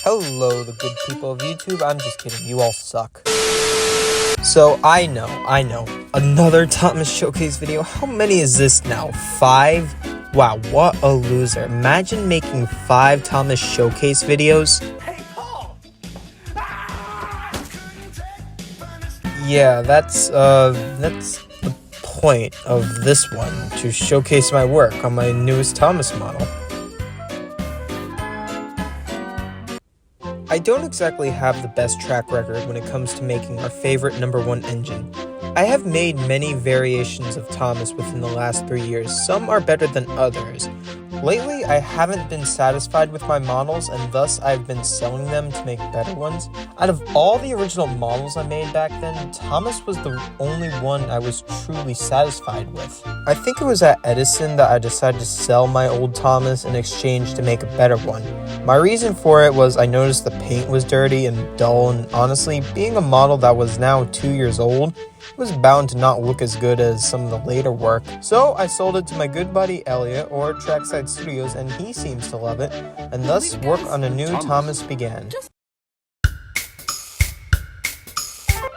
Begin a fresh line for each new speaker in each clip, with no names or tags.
Hello, the good people of YouTube. I'm just kidding. You all suck. So, I know. Another Thomas Showcase video. How many is this now? 5? Wow, what a loser. Imagine making 5 Thomas Showcase videos. Hey, Paul! Yeah, that's the point of this one, to showcase my work on my newest Thomas model. I don't exactly have the best track record when it comes to making our favorite #1 engine. I have made many variations of Thomas within the last 3 years. Some are better than others. Lately, I haven't been satisfied with my models, and thus I've been selling them to make better ones. Out of all the original models I made back then, Thomas was the only one I was truly satisfied with. I think it was at Edison that I decided to sell my old Thomas in exchange to make a better one. My reason for it was I noticed the paint was dirty and dull, and honestly, being a model that was now 2 years old, it was bound to not look as good as some of the later work. So I sold it to my good buddy Elliot, or Trackside Studios, and he seems to love it, and thus work on a new Thomas began.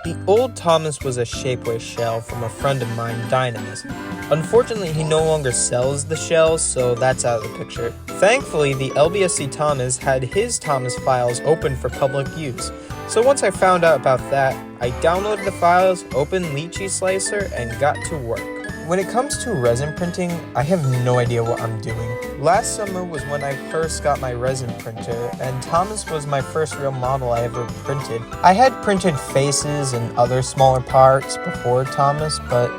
The old Thomas was a Shapeways shell from a friend of mine, Dynamis. Unfortunately, he no longer sells the shells, so that's out of the picture. Thankfully, the LBSC Thomas had his Thomas files open for public use. So once I found out about that, I downloaded the files, opened Lychee Slicer, and got to work. When it comes to resin printing, I have no idea what I'm doing. Last summer was when I first got my resin printer, and Thomas was my first real model I ever printed. I had printed faces and other smaller parts before Thomas, but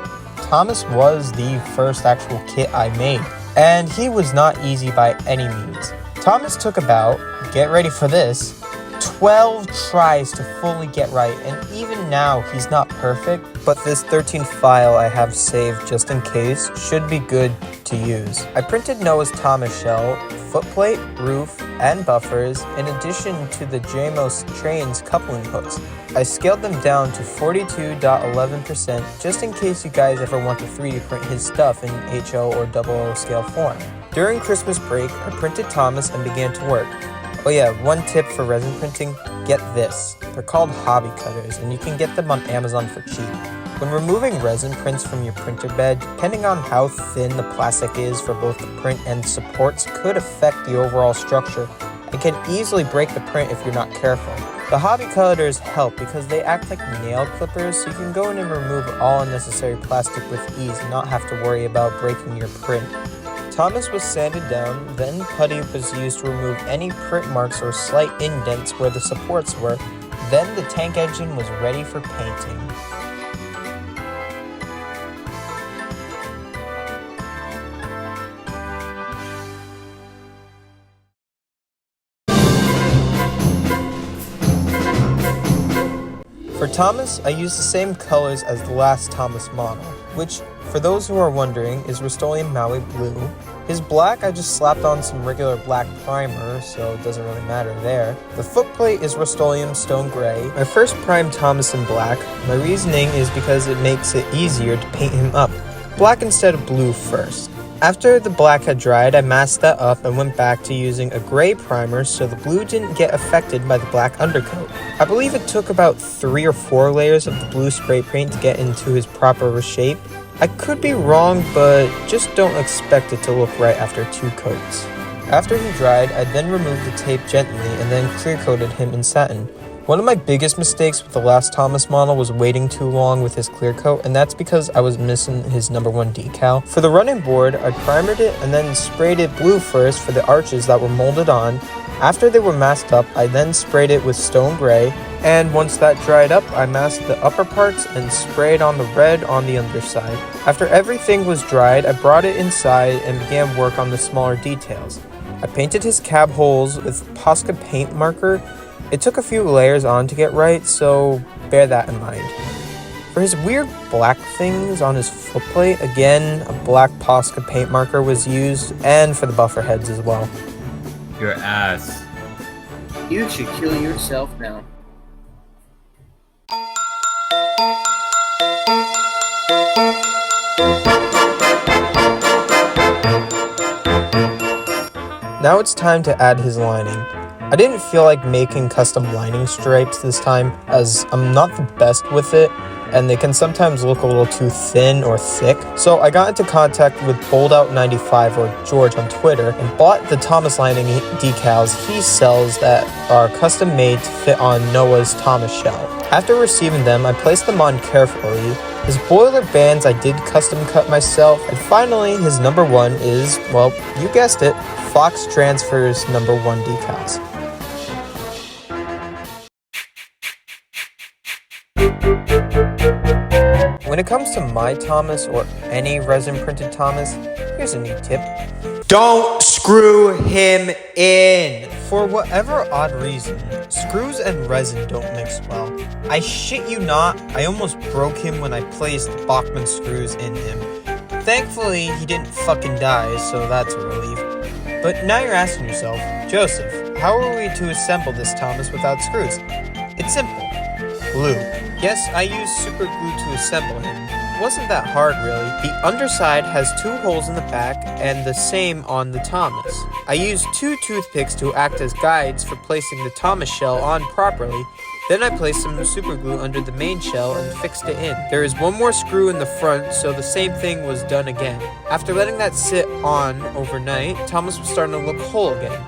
Thomas was the first actual kit I made, and he was not easy by any means. Thomas took about, get ready for this, 12 tries to fully get right, and even now he's not perfect, but this 13th file I have saved just in case should be good to use. I printed Noah's Thomas shell, footplate, roof, and buffers, in addition to the JMOS trains coupling hooks. I scaled them down to 42.11% just in case you guys ever want to 3D print his stuff in HO or 00 scale form. During Christmas break, I printed Thomas and began to work. Oh yeah, one tip for resin printing, get this. They're called hobby cutters, and you can get them on Amazon for cheap. When removing resin prints from your printer bed, depending on how thin the plastic is for both the print and supports could affect the overall structure and can easily break the print if you're not careful. The hobby cutters help because they act like nail clippers, so you can go in and remove all unnecessary plastic with ease and not have to worry about breaking your print. Thomas was sanded down, then putty was used to remove any print marks or slight indents where the supports were, then the tank engine was ready for painting. For Thomas, I used the same colors as the last Thomas model, which, for those who are wondering, is Rust-Oleum Maui Blue. His black, I just slapped on some regular black primer, so it doesn't really matter there. The footplate is Rust-Oleum Stone Gray. I first primed Thomas in black. My reasoning is because it makes it easier to paint him up. Black instead of blue first. After the black had dried, I masked that up and went back to using a gray primer so the blue didn't get affected by the black undercoat. I believe it took about 3 or 4 layers of the blue spray paint to get into his proper shape. I could be wrong, but just don't expect it to look right after 2 coats. After he dried, I then removed the tape gently and then clear coated him in satin. One of my biggest mistakes with the last Thomas model was waiting too long with his clear coat, and that's because I was missing his #1 decal. For the running board, I primered it and then sprayed it blue first for the arches that were molded on. After they were masked up, I then sprayed it with stone gray, and once that dried up, I masked the upper parts and sprayed on the red on the underside. After everything was dried, I brought it inside and began work on the smaller details. I painted his cab holes with Posca paint marker. It took a few layers on to get right, so bear that in mind. For his weird black things on his footplate, again, a black Posca paint marker was used, and for the buffer heads as well.
Your ass.
You should kill yourself now.
Now it's time to add his lining. I didn't feel like making custom lining stripes this time, as I'm not the best with it, and they can sometimes look a little too thin or thick. So I got into contact with BoldOut95 or George on Twitter and bought the Thomas lining decals he sells that are custom made to fit on Noah's Thomas shell. After receiving them, I placed them on carefully. His boiler bands I did custom cut myself, and finally his number one is, well, you guessed it, Fox Transfer's number one decals. When it comes to my Thomas or any resin printed Thomas, here's a neat tip. Don't screw him in! For whatever odd reason, screws and resin don't mix well. I shit you not, I almost broke him when I placed Bachmann screws in him. Thankfully, he didn't fucking die, so that's a relief. But now you're asking yourself, Joseph, how are we to assemble this Thomas without screws? It's simple. Glue. Yes, I used super glue to assemble him. It wasn't that hard really. The underside has 2 holes in the back and the same on the Thomas. I used 2 toothpicks to act as guides for placing the Thomas shell on properly. Then I placed some super glue under the main shell and fixed it in. There is 1 more screw in the front, so the same thing was done again. After letting that sit on overnight, Thomas was starting to look whole again.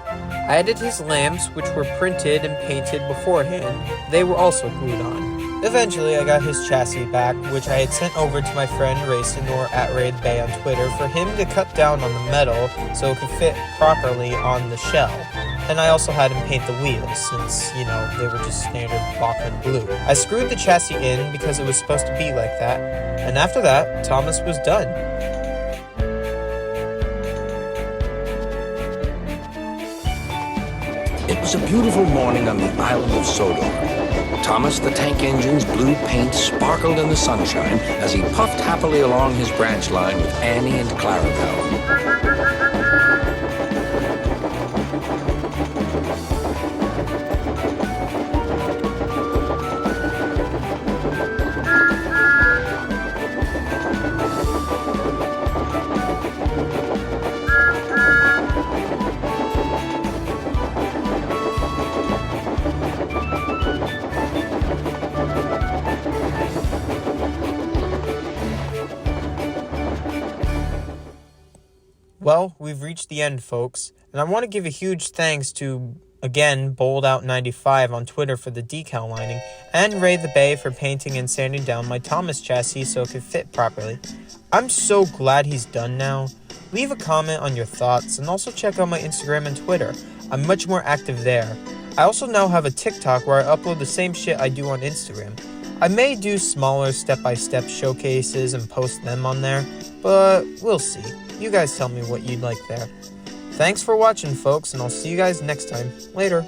I added his lamps, which were printed and painted beforehand. They were also glued on. Eventually, I got his chassis back, which I had sent over to my friend Racing or @RaidBay on Twitter for him to cut down on the metal so it could fit properly on the shell. And I also had him paint the wheels since, they were just standard Bachmann blue. I screwed the chassis in because it was supposed to be like that, and after that, Thomas was done.
It was a beautiful morning on the island of Sodor. Thomas the Tank Engine's blue paint sparkled in the sunshine as he puffed happily along his branch line with Annie and Clarabelle.
Well, we've reached the end, folks, and I want to give a huge thanks to, again, BoldOut95 on Twitter for the decal lining, and Ray the Bay for painting and sanding down my Thomas chassis so it could fit properly. I'm so glad he's done now. Leave a comment on your thoughts, and also check out my Instagram and Twitter. I'm much more active there. I also now have a TikTok where I upload the same shit I do on Instagram. I may do smaller step-by-step showcases and post them on there, but we'll see. You guys tell me what you'd like there. Thanks for watching, folks, and I'll see you guys next time. Later.